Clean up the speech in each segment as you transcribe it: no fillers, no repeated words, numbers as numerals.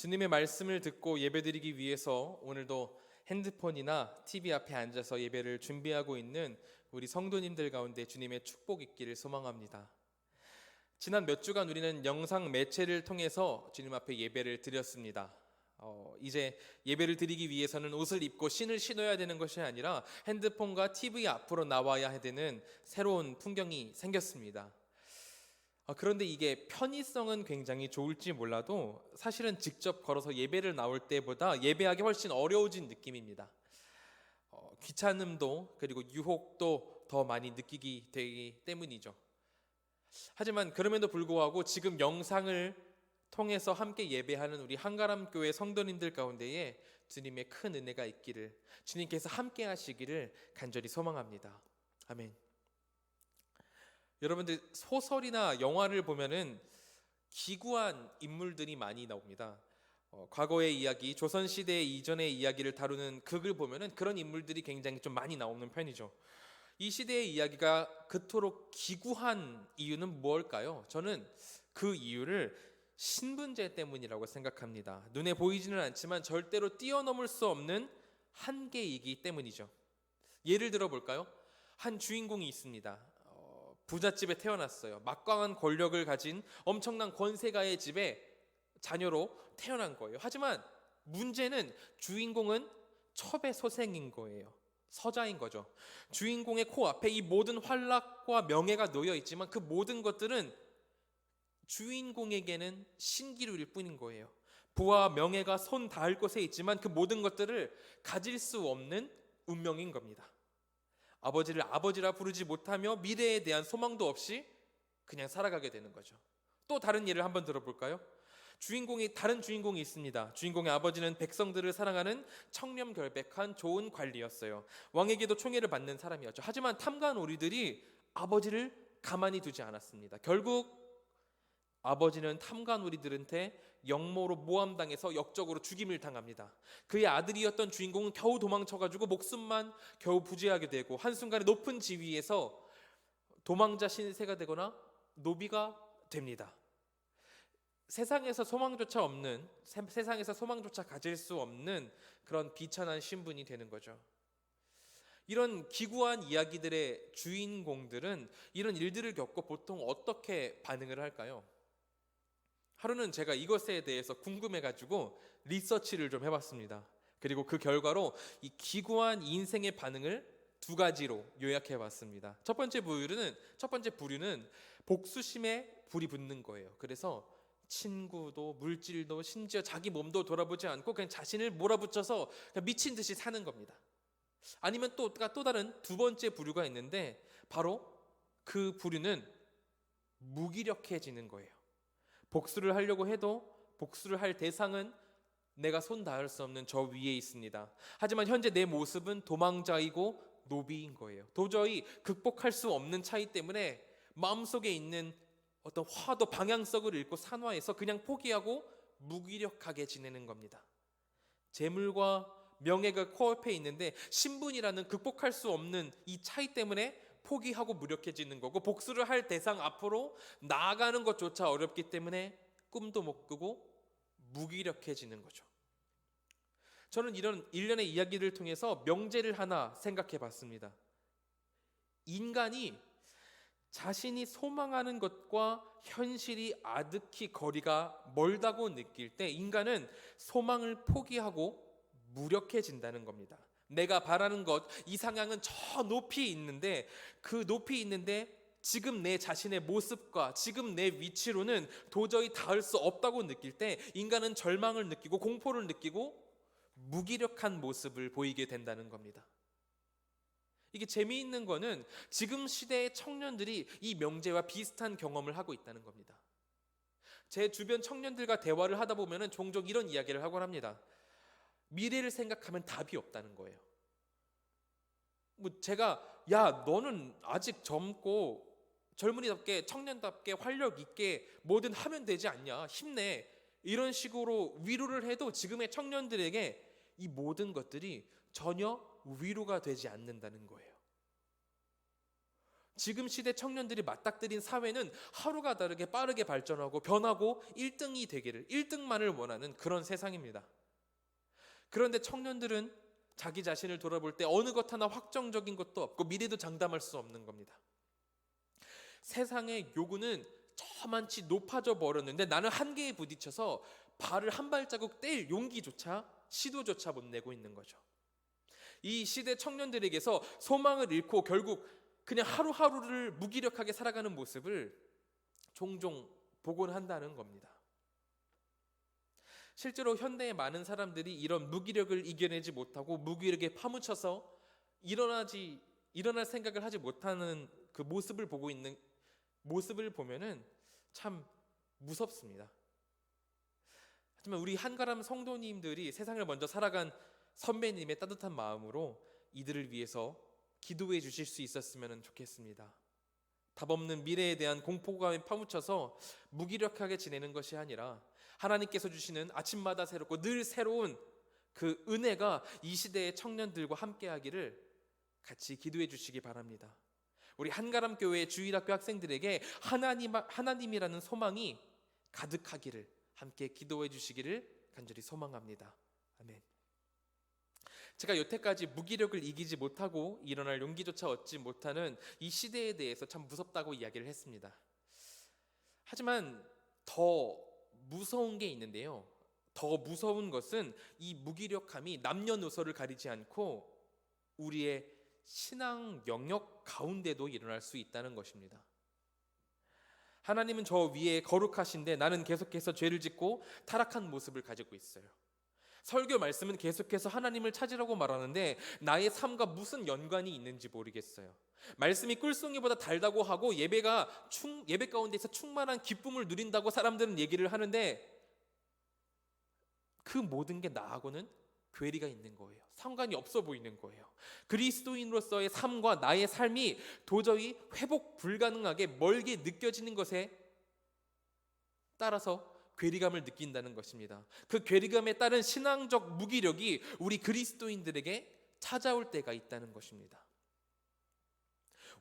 주님의 말씀을 듣고 예배드리기 위해서 오늘도 핸드폰이나 TV 앞에 앉아서 예배를 준비하고 있는 우리 성도님들 가운데 주님의 축복 있기를 소망합니다. 지난 몇 주간 우리는 영상 매체를 통해서 주님 앞에 예배를 드렸습니다. 이제 예배를 드리기 위해서는 옷을 입고 신을 신어야 되는 것이 아니라 핸드폰과 TV 앞으로 나와야 되는 새로운 풍경이 생겼습니다. 그런데 이게 편의성은 굉장히 좋을지 몰라도 사실은 직접 걸어서 예배를 나올 때보다 예배하기 훨씬 어려워진 느낌입니다. 귀찮음도 그리고 유혹도 더 많이 느끼게 되기 때문이죠. 하지만 그럼에도 불구하고 지금 영상을 통해서 함께 예배하는 우리 한가람교회 성도님들 가운데에 주님의 큰 은혜가 있기를, 주님께서 함께 하시기를 간절히 소망합니다. 아멘. 여러분들, 소설이나 영화를 보면은 기구한 인물들이 많이 나옵니다. 과거의 이야기, 조선시대 이전의 이야기를 다루는 극을 보면은 그런 인물들이 굉장히 좀 많이 나오는 편이죠. 이 시대의 이야기가 그토록 기구한 이유는 무엇일까요? 저는 그 이유를 신분제 때문이라고 생각합니다. 눈에 보이지는 않지만 절대로 뛰어넘을 수 없는 한계이기 때문이죠. 예를 들어 볼까요? 한 주인공이 있습니다. 부잣집에 태어났어요. 막강한 권력을 가진 엄청난 권세가의 집에 자녀로 태어난 거예요. 하지만 문제는 주인공은 첩의 소생인 거예요. 서자인 거죠. 주인공의 코앞에 이 모든 환락과 명예가 놓여 있지만 그 모든 것들은 주인공에게는 신기루일 뿐인 거예요. 부와 명예가 손 닿을 곳에 있지만 그 모든 것들을 가질 수 없는 운명인 겁니다. 아버지를 아버지라 부르지 못하며 미래에 대한 소망도 없이 그냥 살아가게 되는 거죠. 또 다른 예를 한번 들어볼까요? 다른 주인공이 있습니다. 주인공의 아버지는 백성들을 사랑하는 청렴결백한 좋은 관리였어요. 왕에게도 총애를 받는 사람이었죠. 하지만 탐관 오리들이 아버지를 가만히 두지 않았습니다. 결국 아버지는 탐관 오리들한테 역모로 모함당해서 역적으로 죽임을 당합니다. 그의 아들이었던 주인공은 겨우 도망쳐가지고 목숨만 겨우 부지하게 되고 한순간에 높은 지위에서 도망자 신세가 되거나 노비가 됩니다. 세상에서 소망조차 가질 수 없는 그런 비천한 신분이 되는 거죠. 이런 기구한 이야기들의 주인공들은 이런 일들을 겪고 보통 어떻게 반응을 할까요? 하루는 제가 이것에 대해서 궁금해가지고 리서치를 좀 해봤습니다. 그리고 그 결과로 이 기구한 인생의 반응을 두 가지로 요약해봤습니다. 첫 번째 부류는 복수심에 불이 붙는 거예요. 그래서 친구도 물질도 심지어 자기 몸도 돌아보지 않고 그냥 자신을 몰아붙여서 그냥 미친 듯이 사는 겁니다. 아니면 또 다른 두 번째 부류가 있는데 바로 그 부류는 무기력해지는 거예요. 복수를 하려고 해도 복수를 할 대상은 내가 손 닿을 수 없는 저 위에 있습니다. 하지만 현재 내 모습은 도망자이고 노비인 거예요. 도저히 극복할 수 없는 차이 때문에 마음속에 있는 어떤 화도 방향성을 잃고 산화해서 그냥 포기하고 무기력하게 지내는 겁니다. 재물과 명예가 코앞에 있는데 신분이라는 극복할 수 없는 이 차이 때문에 포기하고 무력해지는 거고, 복수를 할 대상 앞으로 나아가는 것조차 어렵기 때문에 꿈도 못 꾸고 무기력해지는 거죠. 저는 이런 일련의 이야기를 통해서 명제를 하나 생각해 봤습니다. 인간이 자신이 소망하는 것과 현실이 아득히 거리가 멀다고 느낄 때 인간은 소망을 포기하고 무력해진다는 겁니다. 내가 바라는 것, 이상향은 저 높이 있는데 그 높이 있는데 지금 내 자신의 모습과 지금 내 위치로는 도저히 닿을 수 없다고 느낄 때 인간은 절망을 느끼고 공포를 느끼고 무기력한 모습을 보이게 된다는 겁니다. 이게 재미있는 거는 지금 시대의 청년들이 이 명제와 비슷한 경험을 하고 있다는 겁니다. 제 주변 청년들과 대화를 하다 보면 종종 이런 이야기를 하곤 합니다. 미래를 생각하면 답이 없다는 거예요. 제가 너는 아직 젊고 젊은이답게 청년답게 활력 있게 뭐든 하면 되지 않냐, 힘내, 이런 식으로 위로를 해도 지금의 청년들에게 이 모든 것들이 전혀 위로가 되지 않는다는 거예요. 지금 시대 청년들이 맞닥뜨린 사회는 하루가 다르게 빠르게 발전하고 변하고 1등이 되기를, 1등만을 원하는 그런 세상입니다. 그런데 청년들은 자기 자신을 돌아볼 때 어느 것 하나 확정적인 것도 없고 미래도 장담할 수 없는 겁니다. 세상의 요구는 저만치 높아져 버렸는데 나는 한계에 부딪혀서 발을 한 발자국 뗄 용기조차, 시도조차 못 내고 있는 거죠. 이 시대 청년들에게서 소망을 잃고 결국 그냥 하루하루를 무기력하게 살아가는 모습을 종종 보곤 한다는 겁니다. 실제로 현대의 많은 사람들이 이런 무기력을 이겨내지 못하고 무기력에 파묻혀서 일어날 생각을 하지 못하는 그 모습을 보고 있는 모습을 보면은 참 무섭습니다. 하지만 우리 한가람 성도님들이 세상을 먼저 살아간 선배님의 따뜻한 마음으로 이들을 위해서 기도해 주실 수 있었으면 좋겠습니다. 답 없는 미래에 대한 공포감에 파묻혀서 무기력하게 지내는 것이 아니라 하나님께서 주시는 아침마다 새롭고 늘 새로운 그 은혜가 이 시대의 청년들과 함께하기를 같이 기도해 주시기 바랍니다. 우리 한가람 교회 주일학교 학생들에게 하나님이라는 소망이 가득하기를 함께 기도해 주시기를 간절히 소망합니다. 아멘. 제가 여태까지 무기력을 이기지 못하고 일어날 용기조차 얻지 못하는 이 시대에 대해서 참 무섭다고 이야기를 했습니다. 하지만 더 무서운 게 있는데요. 더 무서운 것은 이 무기력함이 남녀노소를 가리지 않고 우리의 신앙 영역 가운데도 일어날 수 있다는 것입니다. 하나님은 저 위에 거룩하신데 나는 계속해서 죄를 짓고 타락한 모습을 가지고 있어요. 설교 말씀은 계속해서 하나님을 찾으라고 말하는데 나의 삶과 무슨 연관이 있는지 모르겠어요. 말씀이 꿀송이보다 달다고 하고 예배 가운데서 충만한 기쁨을 누린다고 사람들은 얘기를 하는데 그 모든 게 나하고는 괴리가 있는 거예요. 상관이 없어 보이는 거예요. 그리스도인으로서의 삶과 나의 삶이 도저히 회복 불가능하게 멀게 느껴지는 것에 따라서 괴리감을 느낀다는 것입니다. 그 괴리감에 따른 신앙적 무기력이 우리 그리스도인들에게 찾아올 때가 있다는 것입니다.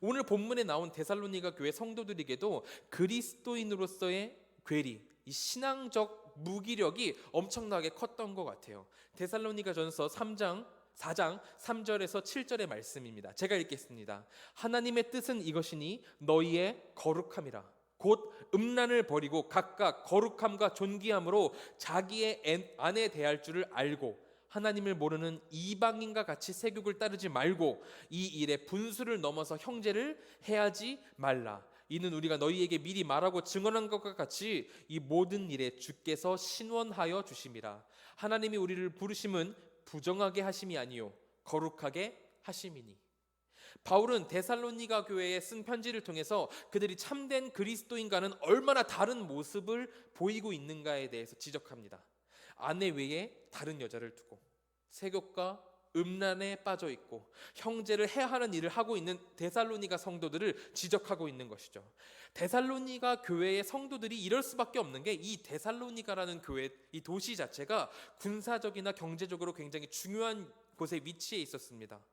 오늘 본문에 나온 데살로니가 교회 성도들에게도 그리스도인으로서의 괴리, 이 신앙적 무기력이 엄청나게 컸던 것 같아요. 데살로니가전서 4장 3절에서 7절의 말씀입니다. 제가 읽겠습니다. 하나님의 뜻은 이것이니 너희의 거룩함이라. 곧 음란을 버리고 각각 거룩함과 존귀함으로 자기의 아내 대할 줄을 알고 하나님을 모르는 이방인과 같이 세욕을 따르지 말고 이 일에 분수를 넘어서 형제를 해하지 말라. 이는 우리가 너희에게 미리 말하고 증언한 것과 같이 이 모든 일에 주께서 신원하여 주심이라. 하나님이 우리를 부르심은 부정하게 하심이 아니요 거룩하게 하심이니. 바울은 데살로니가 교회에 쓴 편지를 통해서 그들이 참된 그리스도인과는 얼마나 다른 모습을 보이고 있는가에 대해서 지적합니다. 아내 외에 다른 여자를 두고 세욕과 음란에 빠져 있고 형제를 해하는 일을 하고 있는 데살로니가 성도들을 지적하고 있는 것이죠. 데살로니가 교회의 성도들이 이럴 수밖에 없는 게 이 데살로니가라는 교회, 이 도시 자체가 군사적이나 경제적으로 굉장히 중요한 곳에 위치해 있었습니다.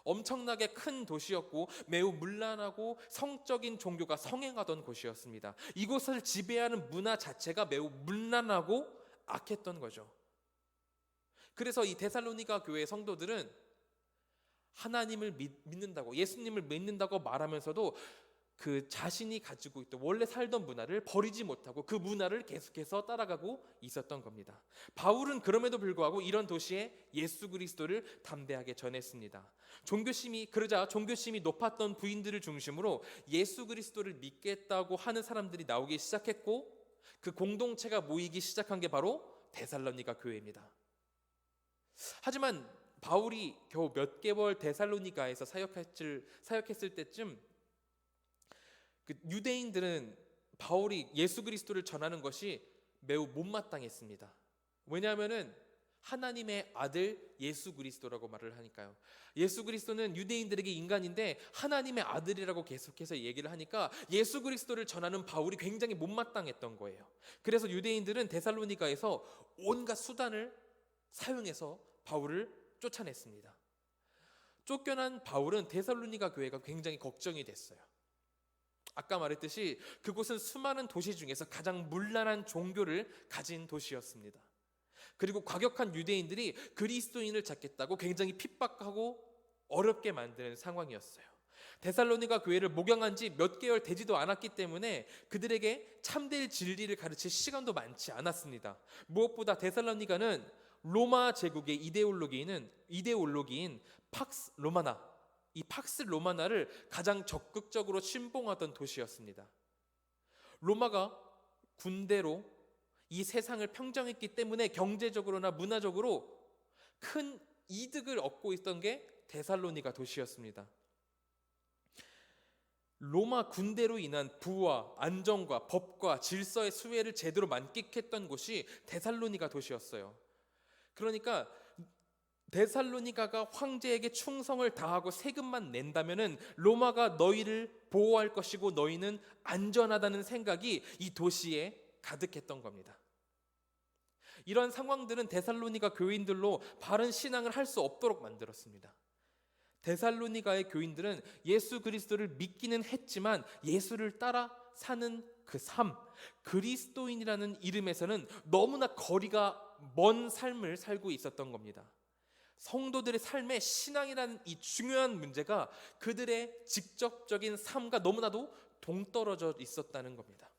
엄청나게 큰 도시였고 매우 문란하고 성적인 종교가 성행하던 곳이었습니다. 이곳을 지배하는 문화 자체가 매우 문란하고 악했던 거죠. 그래서 이 데살로니가 교회 성도들은 하나님을 믿는다고, 예수님을 믿는다고 말하면서도 그 자신이 가지고 있던 원래 살던 문화를 버리지 못하고 그 문화를 계속해서 따라가고 있었던 겁니다. 바울은 그럼에도 불구하고 이런 도시에 예수 그리스도를 담대하게 전했습니다. 그러자 종교심이 높았던 부인들을 중심으로 예수 그리스도를 믿겠다고 하는 사람들이 나오기 시작했고 그 공동체가 모이기 시작한 게 바로 데살로니가 교회입니다. 하지만 바울이 겨우 몇 개월 데살로니가에서 사역했을 때쯤 그 유대인들은 바울이 예수 그리스도를 전하는 것이 매우 못마땅했습니다. 왜냐하면은 하나님의 아들 예수 그리스도라고 말을 하니까요. 예수 그리스도는 유대인들에게 인간인데 하나님의 아들이라고 계속해서 얘기를 하니까 예수 그리스도를 전하는 바울이 굉장히 못마땅했던 거예요. 그래서 유대인들은 데살로니가에서 온갖 수단을 사용해서 바울을 쫓아냈습니다. 쫓겨난 바울은 데살로니가 교회가 굉장히 걱정이 됐어요. 아까 말했듯이 그곳은 수많은 도시 중에서 가장 문란한 종교를 가진 도시였습니다. 그리고 과격한 유대인들이 그리스도인을 찾겠다고 굉장히 핍박하고 어렵게 만드는 상황이었어요. 데살로니가 교회를 목양한 지 몇 개월 되지도 않았기 때문에 그들에게 참될 진리를 가르칠 시간도 많지 않았습니다. 무엇보다 데살로니가는 로마 제국의 이데올로기인 팍스 로마나, 이 팍스 로마나를 가장 적극적으로 침봉하던 도시였습니다. 로마가 군대로 이 세상을 평정했기 때문에 경제적으로나 문화적으로 큰 이득을 얻고 있던 게 데살로니가 도시였습니다. 로마 군대로 인한 부와 안정과 법과 질서의 수혜를 제대로 만끽했던 곳이 데살로니가 도시였어요. 그러니까 데살로니가가 황제에게 충성을 다하고 세금만 낸다면은 로마가 너희를 보호할 것이고 너희는 안전하다는 생각이 이 도시에 가득했던 겁니다. 이런 상황들은 데살로니가 교인들로 바른 신앙을 할 수 없도록 만들었습니다. 데살로니가의 교인들은 예수 그리스도를 믿기는 했지만 예수를 따라 사는 그 삶, 그리스도인이라는 이름에서는 너무나 거리가 먼 삶을 살고 있었던 겁니다. 성도들의 삶에 신앙이라는 이 중요한 문제가 그들의 직접적인 삶과 너무나도 동떨어져 있었다는 겁니다.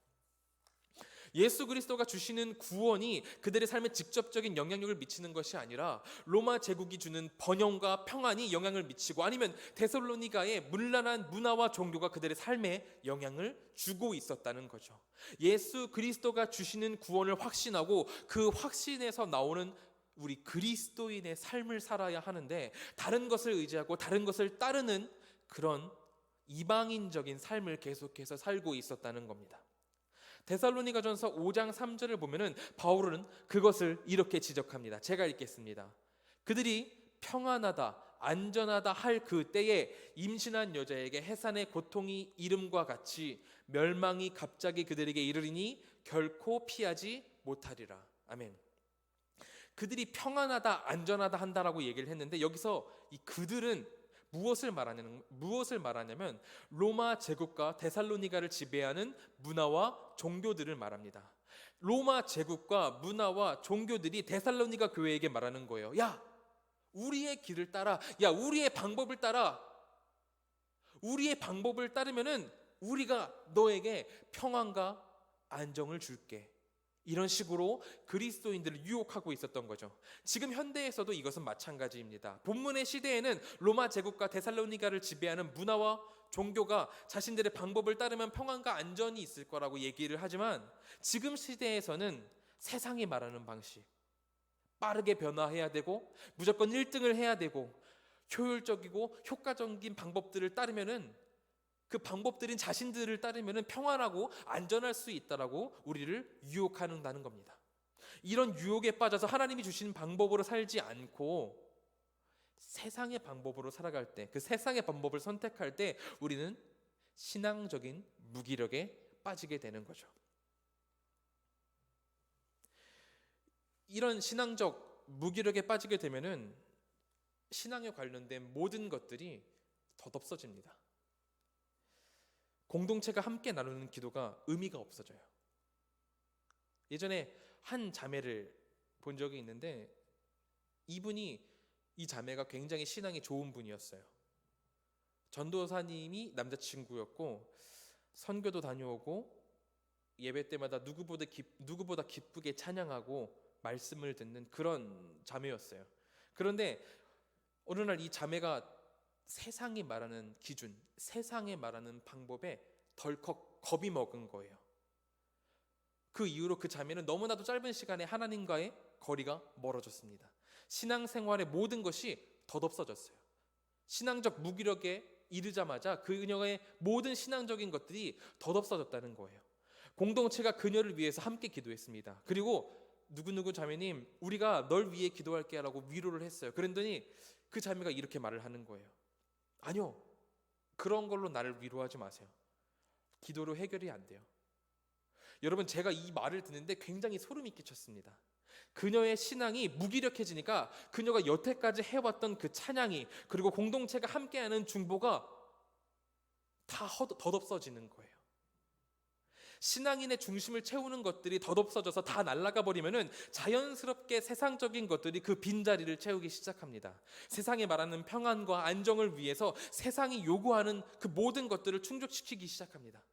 예수 그리스도가 주시는 구원이 그들의 삶에 직접적인 영향력을 미치는 것이 아니라 로마 제국이 주는 번영과 평안이 영향을 미치고, 아니면 데살로니가의 문란한 문화와 종교가 그들의 삶에 영향을 주고 있었다는 거죠. 예수 그리스도가 주시는 구원을 확신하고 그 확신에서 나오는 우리 그리스도인의 삶을 살아야 하는데, 다른 것을 의지하고 다른 것을 따르는 그런 이방인적인 삶을 계속해서 살고 있었다는 겁니다. 데살로니가전서 5장 3절을 보면은 바울은 그것을 이렇게 지적합니다. 제가 읽겠습니다. 그들이 평안하다, 안전하다 할 그 때에 임신한 여자에게 해산의 고통이 이름과 같이 멸망이 갑자기 그들에게 이르리니 결코 피하지 못하리라. 아멘. 그들이 평안하다, 안전하다 한다라고 얘기를 했는데, 여기서 이 그들은 무엇을 말하냐면 로마 제국과 데살로니가를 지배하는 문화와 종교들을 말합니다. 로마 제국과 문화와 종교들이 데살로니가 교회에게 말하는 거예요. 야, 우리의 길을 따라. 야, 우리의 방법을 따라. 우리의 방법을 따르면은 우리가 너에게 평안과 안정을 줄게. 이런 식으로 그리스도인들을 유혹하고 있었던 거죠. 지금 현대에서도 이것은 마찬가지입니다. 본문의 시대에는 로마 제국과 데살로니가를 지배하는 문화와 종교가 자신들의 방법을 따르면 평안과 안전이 있을 거라고 얘기를 하지만, 지금 시대에서는 세상이 말하는 방식, 빠르게 변화해야 되고 무조건 1등을 해야 되고 효율적이고 효과적인 방법들을 따르면은, 그 방법들인 자신들을 따르면 평안하고 안전할 수 있다라고 우리를 유혹하는다는 겁니다. 이런 유혹에 빠져서 하나님이 주신 방법으로 살지 않고 세상의 방법으로 살아갈 때, 그 세상의 방법을 선택할 때 우리는 신앙적인 무기력에 빠지게 되는 거죠. 이런 신앙적 무기력에 빠지게 되면은 신앙에 관련된 모든 것들이 덧없어집니다. 공동체가 함께 나누는 기도가 의미가 없어져요. 예전에 한 자매를 본 적이 있는데, 이 자매가 굉장히 신앙이 좋은 분이었어요. 전도사님이 남자친구였고 선교도 다녀오고 예배 때마다 누구보다 기쁘게 찬양하고 말씀을 듣는 그런 자매였어요. 그런데 어느 날 이 자매가 세상이 말하는 기준, 세상이 말하는 방법에 덜컥 겁이 먹은 거예요. 그 이후로 그 자매는 너무나도 짧은 시간에 하나님과의 거리가 멀어졌습니다. 신앙생활의 모든 것이 덧없어졌어요. 신앙적 무기력에 이르자마자 그녀의 모든 신앙적인 것들이 덧없어졌다는 거예요. 공동체가 그녀를 위해서 함께 기도했습니다. 그리고 누구누구 자매님, 우리가 널 위해 기도할게 라고 위로를 했어요. 그랬더니 그 자매가 이렇게 말을 하는 거예요. 아니요, 그런 걸로 나를 위로하지 마세요. 기도로 해결이 안 돼요. 여러분, 제가 이 말을 듣는데 굉장히 소름이 끼쳤습니다. 그녀의 신앙이 무기력해지니까 그녀가 여태까지 해왔던 그 찬양이, 그리고 공동체가 함께하는 중보가 다 덧없어지는 거예요. 신앙인의 중심을 채우는 것들이 덧없어져서 다 날아가 버리면은 자연스럽게 세상적인 것들이 그 빈자리를 채우기 시작합니다. 세상에 말하는 평안과 안정을 위해서 세상이 요구하는 그 모든 것들을 충족시키기 시작합니다.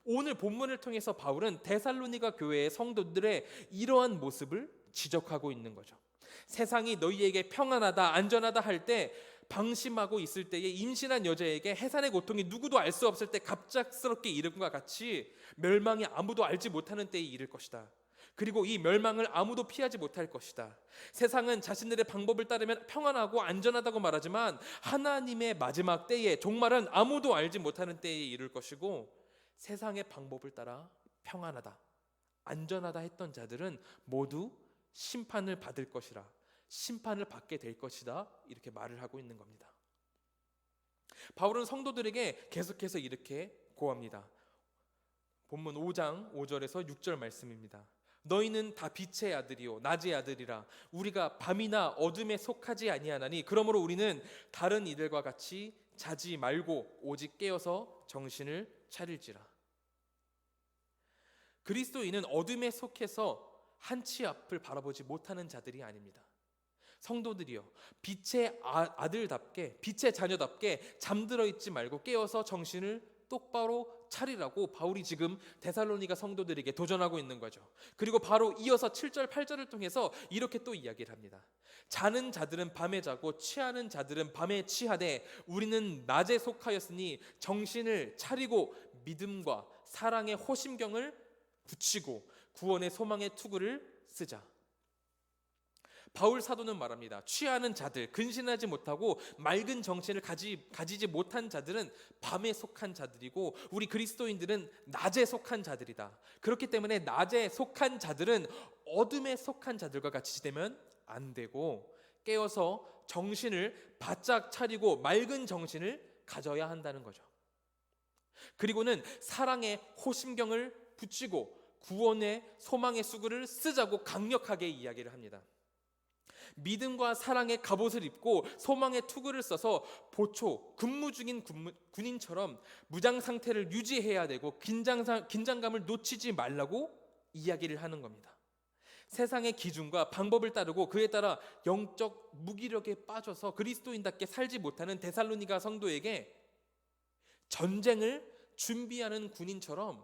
오늘 본문을 통해서 바울은 데살로니가 교회의 성도들의 이러한 모습을 지적하고 있는 거죠. 세상이 너희에게 평안하다, 안전하다 할 때, 방심하고 있을 때에 임신한 여자에게 해산의 고통이 누구도 알 수 없을 때 갑작스럽게 이름과 같이 멸망이 아무도 알지 못하는 때에 이를 것이다. 그리고 이 멸망을 아무도 피하지 못할 것이다. 세상은 자신들의 방법을 따르면 평안하고 안전하다고 말하지만 하나님의 마지막 때에 종말은 아무도 알지 못하는 때에 이를 것이고, 세상의 방법을 따라 평안하다, 안전하다 했던 자들은 모두 심판을 받을 것이라, 심판을 받게 될 것이다, 이렇게 말을 하고 있는 겁니다. 바울은 성도들에게 계속해서 이렇게 고합니다. 본문 5장 5절에서 6절 말씀입니다. 너희는 다 빛의 아들이요 낮의 아들이라. 우리가 밤이나 어둠에 속하지 아니하나니 그러므로 우리는 다른 이들과 같이 자지 말고 오직 깨어서 정신을 차릴지라. 그리스도인은 어둠에 속해서 한치 앞을 바라보지 못하는 자들이 아닙니다. 성도들이요, 빛의 아들답게, 빛의 자녀답게 잠들어 있지 말고 깨어서 정신을 똑바로 차리라고 바울이 지금 데살로니가 성도들에게 도전하고 있는 거죠. 그리고 바로 이어서 7절 8절을 통해서 이렇게 또 이야기를 합니다. 자는 자들은 밤에 자고 취하는 자들은 밤에 취하되 우리는 낮에 속하였으니 정신을 차리고 믿음과 사랑의 호심경을 붙이고 구원의 소망의 투구를 쓰자. 바울 사도는 말합니다. 취하는 자들, 근신하지 못하고 맑은 정신을 가지지 못한 자들은 밤에 속한 자들이고 우리 그리스도인들은 낮에 속한 자들이다. 그렇기 때문에 낮에 속한 자들은 어둠에 속한 자들과 같이 지내면 안 되고 깨어서 정신을 바짝 차리고 맑은 정신을 가져야 한다는 거죠. 그리고는 사랑의 호심경을 붙이고 구원의 소망의 수구를 쓰자고 강력하게 이야기를 합니다. 믿음과 사랑의 갑옷을 입고 소망의 투구를 써서 보초, 근무 중인 군인처럼 무장 상태를 유지해야 되고 긴장감을 놓치지 말라고 이야기를 하는 겁니다. 세상의 기준과 방법을 따르고 그에 따라 영적 무기력에 빠져서 그리스도인답게 살지 못하는 데살로니가 성도에게 전쟁을 준비하는 군인처럼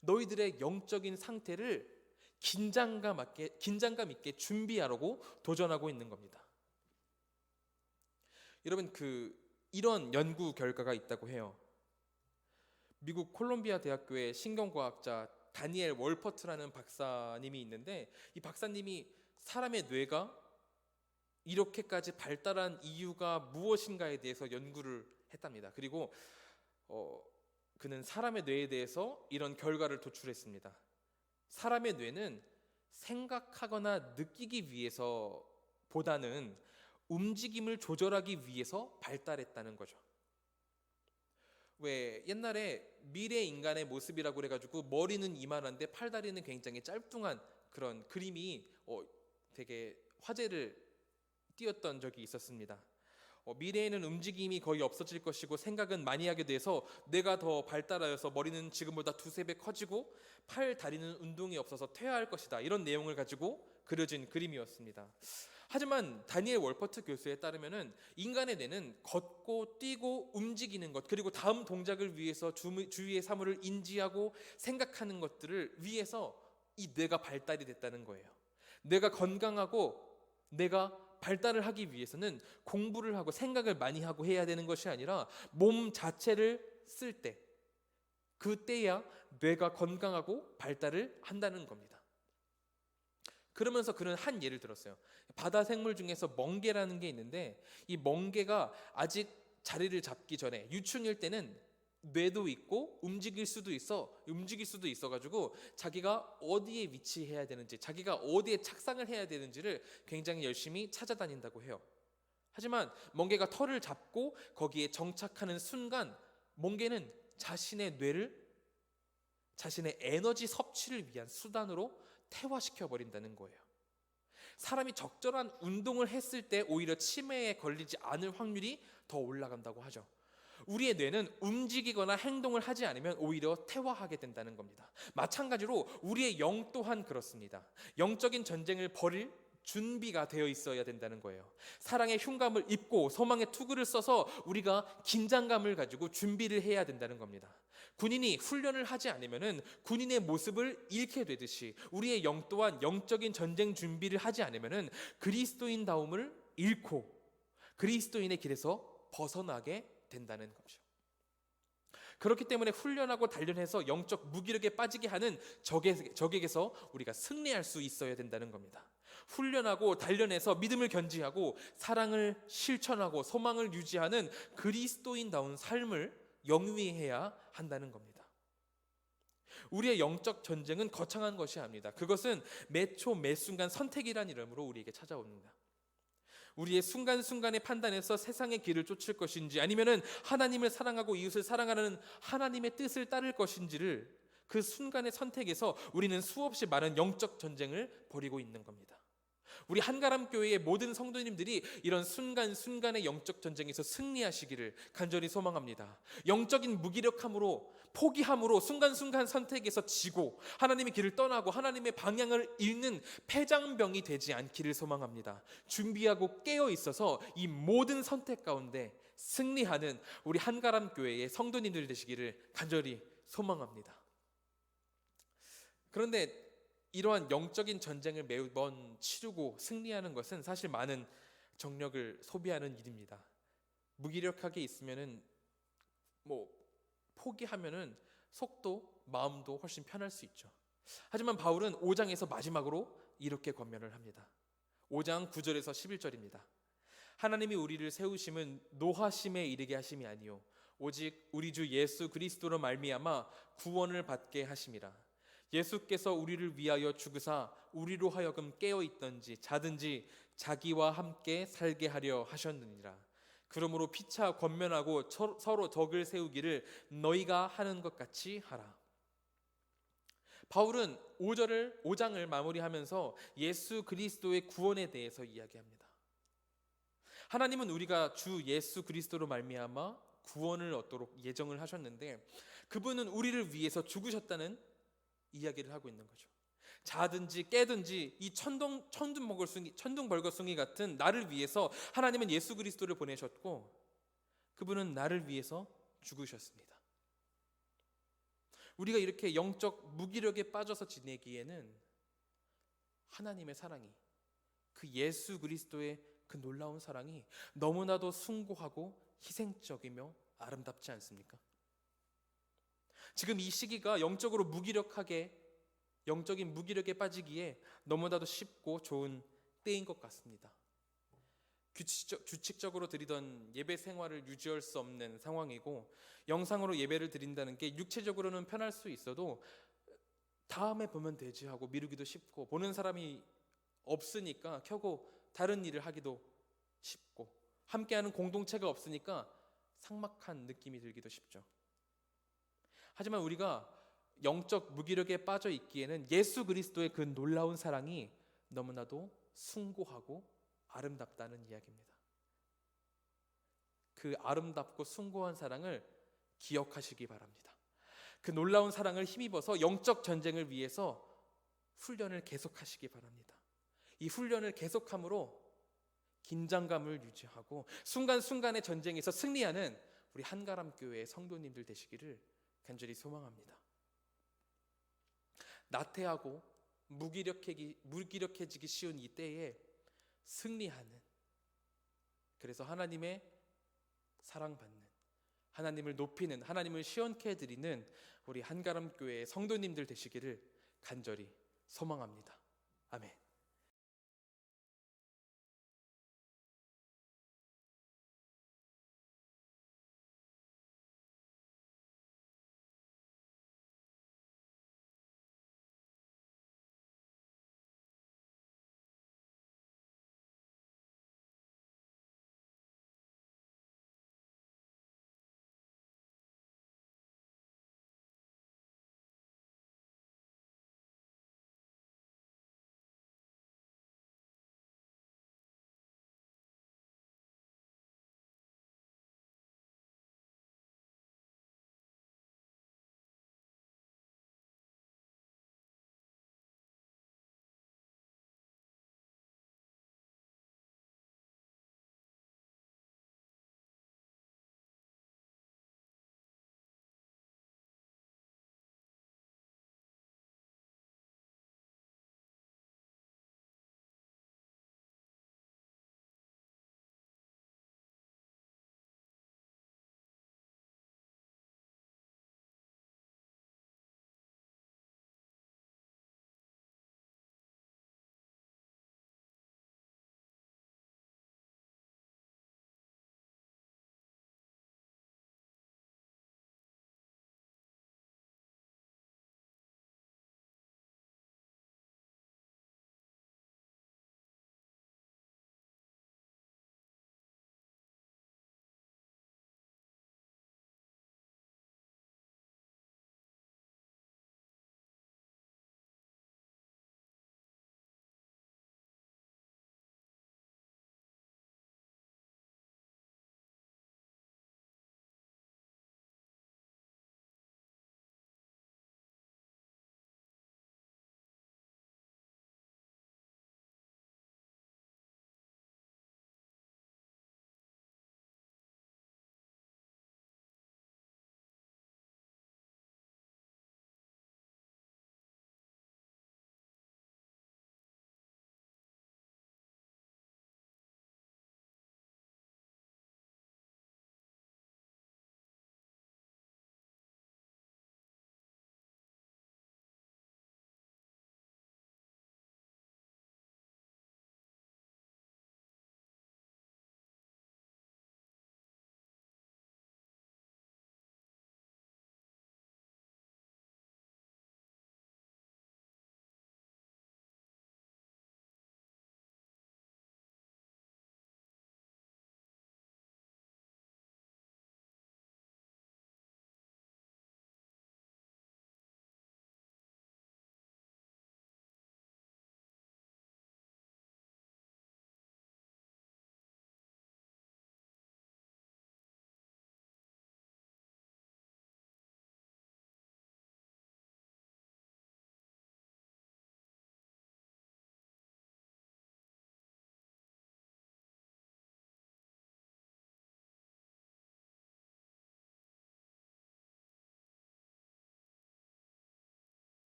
너희들의 영적인 상태를 긴장감 있게 준비하라고 도전하고 있는 겁니다. 여러분, 이런 연구 결과가 있다고 해요. 미국 콜롬비아 대학교의 신경과학자 다니엘 월퍼트라는 박사님이 있는데, 이 박사님이 사람의 뇌가 이렇게까지 발달한 이유가 무엇인가에 대해서 연구를 했답니다. 그리고 그는 사람의 뇌에 대해서 이런 결과를 도출했습니다. 사람의 뇌는 생각하거나 느끼기 위해서보다는 움직임을 조절하기 위해서 발달했다는 거죠. 왜 옛날에 미래 인간의 모습이라고 그래가지고 머리는 이만한데 팔다리는 굉장히 짤뚱한 그런 그림이 되게 화제를 띄웠던 적이 있었습니다. 미래에는 움직임이 거의 없어질 것이고 생각은 많이 하게 돼서 뇌가 더 발달하여서 머리는 지금보다 두세 배 커지고 팔, 다리는 운동이 없어서 퇴화할 것이다. 이런 내용을 가지고 그려진 그림이었습니다. 하지만 다니엘 월퍼트 교수에 따르면은 인간의 뇌는 걷고 뛰고 움직이는 것, 그리고 다음 동작을 위해서 주위의 사물을 인지하고 생각하는 것들을 위해서 이 뇌가 발달이 됐다는 거예요. 뇌가 건강하고 뇌가 발달을 하기 위해서는 공부를 하고 생각을 많이 하고 해야 되는 것이 아니라 몸 자체를 쓸 때, 그때야 뇌가 건강하고 발달을 한다는 겁니다. 그러면서 그는 한 예를 들었어요. 바다 생물 중에서 멍게라는 게 있는데, 이 멍게가 아직 자리를 잡기 전에 유충일 때는 뇌도 있고 움직일 수도 있어가지고 자기가 어디에 위치해야 되는지, 자기가 어디에 착상을 해야 되는지를 굉장히 열심히 찾아다닌다고 해요. 하지만 멍게가 털을 잡고 거기에 정착하는 순간 멍게는 자신의 뇌를 자신의 에너지 섭취를 위한 수단으로 퇴화시켜 버린다는 거예요. 사람이 적절한 운동을 했을 때 오히려 치매에 걸리지 않을 확률이 더 올라간다고 하죠. 우리의 뇌는 움직이거나 행동을 하지 않으면 오히려 퇴화하게 된다는 겁니다. 마찬가지로 우리의 영 또한 그렇습니다. 영적인 전쟁을 벌일 준비가 되어 있어야 된다는 거예요. 사랑의 흉감을 입고 소망의 투구를 써서 우리가 긴장감을 가지고 준비를 해야 된다는 겁니다. 군인이 훈련을 하지 않으면 군인의 모습을 잃게 되듯이 우리의 영 또한 영적인 전쟁 준비를 하지 않으면 그리스도인다움을 잃고 그리스도인의 길에서 벗어나게 된다는 거죠. 그렇기 때문에 훈련하고 단련해서 영적 무기력에 빠지게 하는 적에게서 우리가 승리할 수 있어야 된다는 겁니다. 훈련하고 단련해서 믿음을 견지하고 사랑을 실천하고 소망을 유지하는 그리스도인다운 삶을 영위해야 한다는 겁니다. 우리의 영적 전쟁은 거창한 것이 아닙니다. 그것은 매초 매순간 선택이란 이름으로 우리에게 찾아옵니다. 우리의 순간순간의 판단에서 세상의 길을 쫓을 것인지 아니면은 하나님을 사랑하고 이웃을 사랑하는 하나님의 뜻을 따를 것인지를 그 순간의 선택에서 우리는 수없이 많은 영적 전쟁을 벌이고 있는 겁니다. 우리 한가람 교회의 모든 성도님들이 이런 순간순간의 영적 전쟁에서 승리하시기를 간절히 소망합니다. 영적인 무기력함으로 포기함으로 순간순간 선택에서 지고 하나님의 길을 떠나고 하나님의 방향을 잃는 패장병이 되지 않기를 소망합니다. 준비하고 깨어 있어서 이 모든 선택 가운데 승리하는 우리 한가람 교회의 성도님들 되시기를 간절히 소망합니다. 그런데 이러한 영적인 전쟁을 매번 치르고 승리하는 것은 사실 많은 정력을 소비하는 일입니다. 무기력하게 있으면은 포기하면은 속도, 마음도 훨씬 편할 수 있죠. 하지만 바울은 5장에서 마지막으로 이렇게 권면을 합니다. 5장 9절에서 11절입니다. 하나님이 우리를 세우심은 노하심에 이르게 하심이 아니요 오직 우리 주 예수 그리스도로 말미암아 구원을 받게 하심이라. 예수께서 우리를 위하여 죽으사 우리로 하여금 깨어 있든지 자든지 자기와 함께 살게 하려 하셨느니라. 그러므로 피차 권면하고 서로 덕을 세우기를 너희가 하는 것 같이 하라. 바울은 5장을 마무리하면서 예수 그리스도의 구원에 대해서 이야기합니다. 하나님은 우리가 주 예수 그리스도로 말미암아 구원을 얻도록 예정을 하셨는데 그분은 우리를 위해서 죽으셨다는 이야기를 하고 있는 거죠. 자든지 깨든지 이 천둥벌거숭이 같은 나를 위해서 하나님은 예수 그리스도를 보내셨고 그분은 나를 위해서 죽으셨습니다. 우리가 이렇게 영적 무기력에 빠져서 지내기에는 하나님의 사랑이, 그 예수 그리스도의 그 놀라운 사랑이 너무나도 숭고하고 희생적이며 아름답지 않습니까? 지금 이 시기가 영적인 무기력에 빠지기에 너무나도 쉽고 좋은 때인 것 같습니다. 규칙적으로 드리던 예배 생활을 유지할 수 없는 상황이고 영상으로 예배를 드린다는 게 육체적으로는 편할 수 있어도 다음에 보면 되지 하고 미루기도 쉽고 보는 사람이 없으니까 켜고 다른 일을 하기도 쉽고 함께하는 공동체가 없으니까 삭막한 느낌이 들기도 쉽죠. 하지만 우리가 영적 무기력에 빠져 있기에는 예수 그리스도의 그 놀라운 사랑이 너무나도 숭고하고 아름답다는 이야기입니다. 그 아름답고 숭고한 사랑을 기억하시기 바랍니다. 그 놀라운 사랑을 힘입어서 영적 전쟁을 위해서 훈련을 계속하시기 바랍니다. 이 훈련을 계속함으로 긴장감을 유지하고 순간순간의 전쟁에서 승리하는 우리 한가람 교회의 성도님들 되시기를 간절히 소망합니다. 나태하고 무기력해지기 쉬운 이 때에 승리하는, 그래서 하나님의 사랑받는, 하나님을 높이는, 하나님을 시원케 해드리는 우리 한가람 교회의 성도님들 되시기를 간절히 소망합니다. 아멘.